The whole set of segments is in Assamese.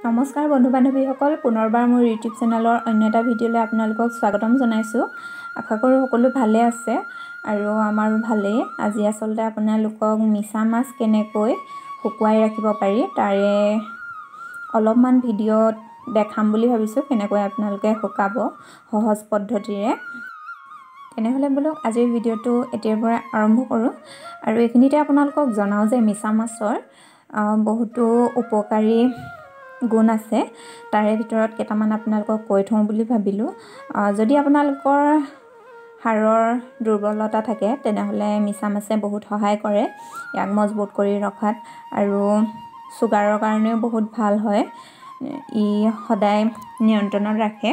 নমস্কাৰ বন্ধু বান্ধৱীসকল, পুনৰবাৰ মোৰ ইউটিউব চেনেলৰ অন্য এটা ভিডিঅ'লৈ আপোনালোকক স্বাগতম জনাইছোঁ। আশা কৰোঁ সকলো ভালে আছে আৰু আমাৰো ভালেই। আজি আচলতে আপোনালোকক মিছা মাছ কেনেকৈ শুকুৱাই ৰাখিব পাৰি তাৰে অলপমান ভিডিঅ'ত দেখাম বুলি ভাবিছোঁ, কেনেকৈ আপোনালোকে শুকাব সহজ পদ্ধতিৰে। তেনেহ'লে বলক আজিৰ ভিডিঅ'টো এতিয়াৰ পৰা আৰম্ভ কৰোঁ। আৰু এইখিনিতে আপোনালোকক জনাওঁ যে মিছা মাছৰ বহুতো উপকাৰী গুণ আছে, তাৰে ভিতৰত কেইটামান আপোনালোকক কৈ থওঁ বুলি ভাবিলোঁ। যদি আপোনালোকৰ হাড়ৰ দুৰ্বলতা থাকে তেনেহ'লে মিছা মাছে বহুত সহায় কৰে ইয়াক মজবুত কৰি ৰখাত, আৰু চুগাৰৰ কাৰণেও বহুত ভাল হয়। ই সদায় নিয়ন্ত্ৰণত ৰাখে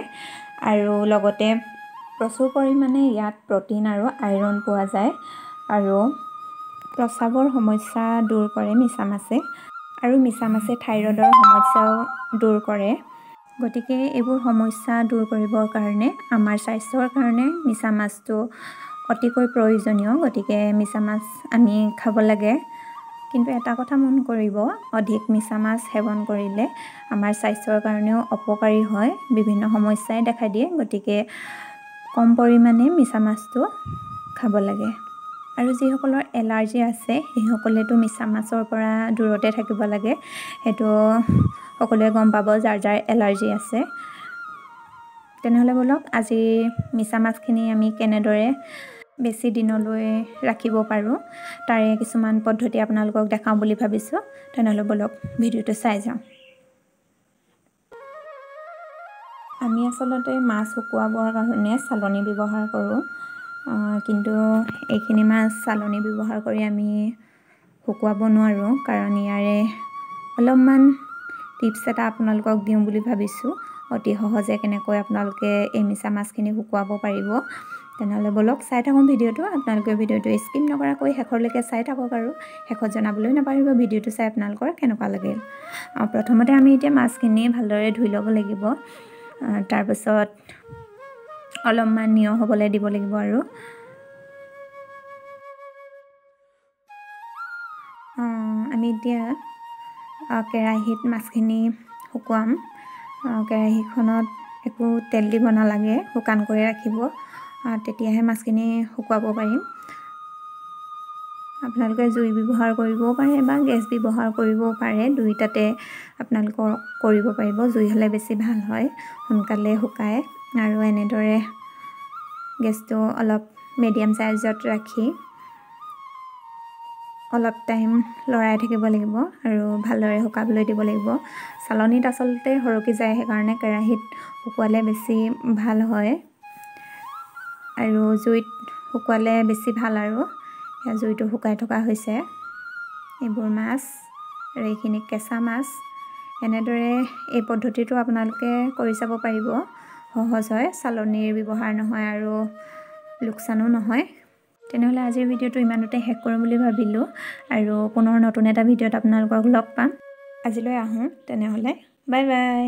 আৰু লগতে প্ৰচুৰ পৰিমাণে ইয়াত প্ৰ'টিন আৰু আইৰণ পোৱা যায়, আৰু প্ৰস্ৰাৱৰ সমস্যা দূৰ কৰে মিছা মাছে, আৰু মিছা মাছে থাইৰয়ডৰ সমস্যাও দূৰ কৰে। গতিকে এইবোৰ সমস্যা দূৰ কৰিবৰ কাৰণে আমাৰ স্বাস্থ্যৰ কাৰণে মিছা মাছটো অতিকৈ প্ৰয়োজনীয়। গতিকে মিছা মাছ আমি খাব লাগে। কিন্তু এটা কথা মন কৰিব, অধিক মিছা মাছ সেৱন কৰিলে আমাৰ স্বাস্থ্যৰ কাৰণেও অপকাৰী হয়, বিভিন্ন সমস্যাই দেখা দিয়ে। গতিকে কম পৰিমাণে মিছা মাছটো খাব লাগে। আৰু যিসকলৰ এলাৰ্জি আছে সেইসকলেতো মিছা মাছৰ পৰা দূৰতে থাকিব লাগে। সেইটো সকলোৱে গম পাব যাৰ যাৰ এলাৰ্জি আছে। তেনেহ'লে বলক আজি মিছা মাছখিনি আমি কেনেদৰে বেছি দিনলৈ ৰাখিব পাৰোঁ তাৰে কিছুমান পদ্ধতি আপোনালোকক দেখাওঁ বুলি ভাবিছোঁ। তেনেহ'লে বলক ভিডিঅ'টো চাই যাওঁ। আমি আচলতে মাছ শুকুৱাবৰ কাৰণে চালনী ব্যৱহাৰ কৰোঁ, কিন্তু এইখিনি মাছ চালনী ব্যৱহাৰ কৰি আমি শুকুৱাব নোৱাৰোঁ, কাৰণ ইয়াৰে অলপমান টিপছ এটা আপোনালোকক দিওঁ বুলি ভাবিছোঁ, অতি সহজে কেনেকৈ আপোনালোকে এই মিছা মাছখিনি শুকুৱাব পাৰিব। তেনেহ'লে বলক চাই থাকোঁ ভিডিঅ'টো। আপোনালোকে ভিডিঅ'টো স্কিপ নকৰাকৈ শেষলৈকে চাই থাকক, আৰু শেষত জনাবলৈ নাপাহৰিব ভিডিঅ'টো চাই আপোনালোকৰ কেনেকুৱা লাগিল। প্ৰথমতে আমি এতিয়া মাছখিনি ভালদৰে ধুই ল'ব লাগিব, তাৰপাছত অলপমান নিয়ৰ হ'বলৈ দিব লাগিব। আৰু আমি এতিয়া কেৰাহীত মাছখিনি শুকুৱাম। কেৰাহীখনত একো তেল দিব নালাগে, শুকানকৈ ৰাখিব, তেতিয়াহে মাছখিনি শুকুৱাব পাৰিম। আপোনালোকে জুই ব্যৱহাৰ কৰিবও পাৰে বা গেছ ব্যৱহাৰ কৰিবও পাৰে, দুয়োটাতে আপোনালোকৰ কৰিব পাৰিব। জুই হ'লে বেছি ভাল হয়, সোনকালে শুকায়। আৰু এনেদৰে গেছটো অলপ মিডিয়াম চাইজত ৰাখি অলপ টাইম লৰাই থাকিব লাগিব আৰু ভালদৰে শুকাবলৈ দিব লাগিব। চালনীত আচলতে সৰকি যায়, সেইকাৰণে কেৰাহীত শুকুৱালে বেছি ভাল হয়, আৰু জুইত শুকুৱালে বেছি ভাল। আৰু জুইটো শুকাই থকা হৈছে এইবোৰ মাছ, আৰু এইখিনি কেঁচা মাছ। এনেদৰে এই পদ্ধতিটো আপোনালোকে কৰি চাব পাৰিব, সহজ হয়, চালনীৰ ব্যৱহাৰ নহয় আৰু লোকচানো নহয়। তেনেহ'লে আজিৰ ভিডিঅ'টো ইমানতে শেষ কৰিম বুলি ভাবিলোঁ, আৰু পুনৰ নতুন এটা ভিডিঅ'ত আপোনালোকক লগ পাম। আজিলৈ আহোঁ তেনেহ'লে, বাই বাই।